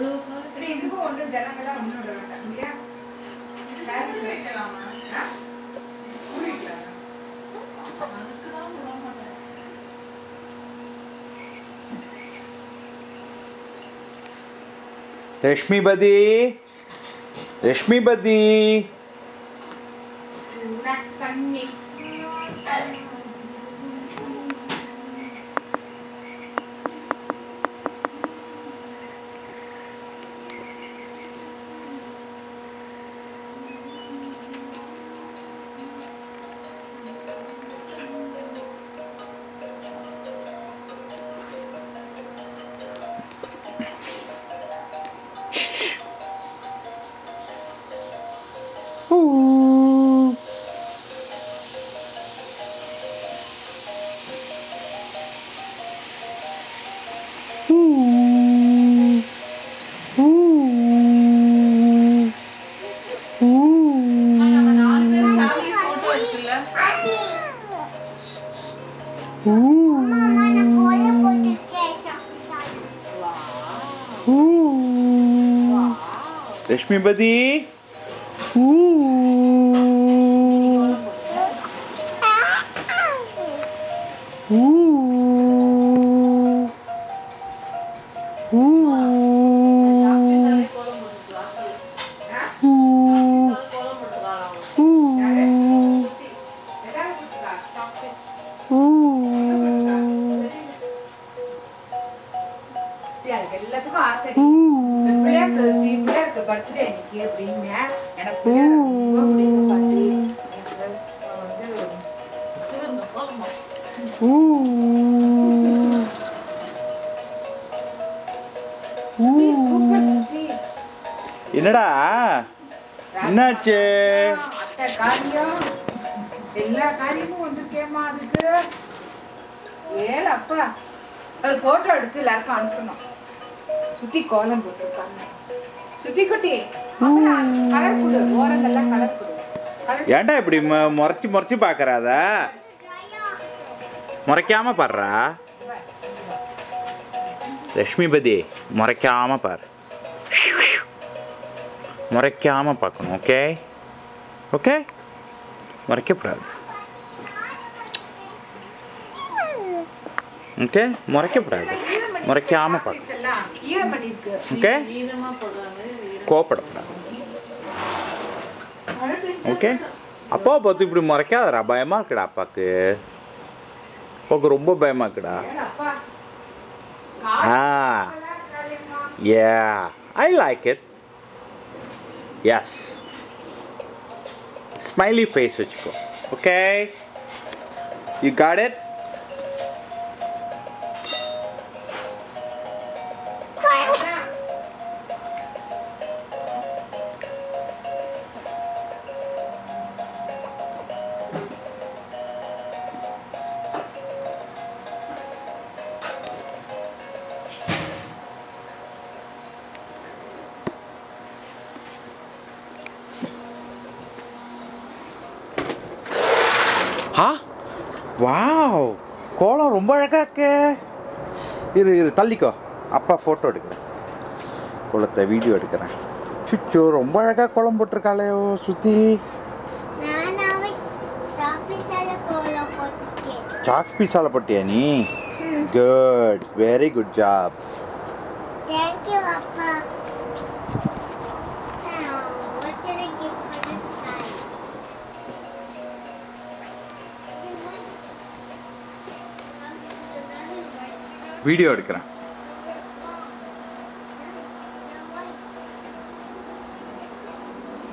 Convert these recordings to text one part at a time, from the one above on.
இதுக்கும் ஒன்று ஜனங்களாக ஒன்று விட வேண்டாம் இல்லையா? வைக்கலாமா? रश्मि बदी रश्मि बदी रश्मि बदी எல்லாத்துக்கும் ஆசை பிள்ளையாருக்கு பர்த்டே இன்னைக்கு அப்படின்னு எனக்கு ரொம்ப பிடிக்கும் என்னடா என்னாச்சு? அத்தை காரியம் எல்லா காரியமும் வந்துருக்கேம்மா அதுக்கு. அப்பா அது போட்டோ எடுத்து எல்லாருக்கும் அனுப்பணும். சுத்தி கோலம் போட்டிருக்காங்க. சுத்தி குட்டி கலர் கொடு, ஓரங்கள்லாம் கலர் கொடு. ஏன்டா இப்படி முறைச்சு முறைச்சு பாக்குறாத? முறைக்காம பாடுறா ரஷ்மி பதி, முறைக்காம பாரு, முறைக்காம பார்க்கணும். ஓகே ஓகே, முறைக்கப்படாது. ஓகே, முறைக்கப்படாது, முறைக்காம பார்க்கணும். ஓகே, கோபப்படக்கூடாது. ஓகே, அப்பா பார்த்து இப்படி முறைக்காதடா, பயமா இருக்குடா அப்பாக்கு. அப்பாவுக்கு ரொம்ப பயமா இருக்குடா. Yeah, I like it. Yes. Smiley face vechko. Okay? You got it? Wow, கோலம் ரொம்ப அழகா இருக்கு. இரு தள்ளிக்கோ, அப்பா போட்டோ எடுக்கிறேன், கோலத்தை வீடியோ எடுக்கிறேன். சுச்சோ, ரொம்ப அழகா கோலம் போட்டிருக்காளே சுத்தி. சாக் பீஸால போட்டியா நீ? Good, very good job. Thank you அப்பா. வீடியோ எடுக்கிறேன்.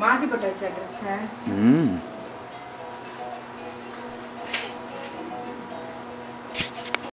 மாத்தி போட்டாச்சு அட்ரஸ்.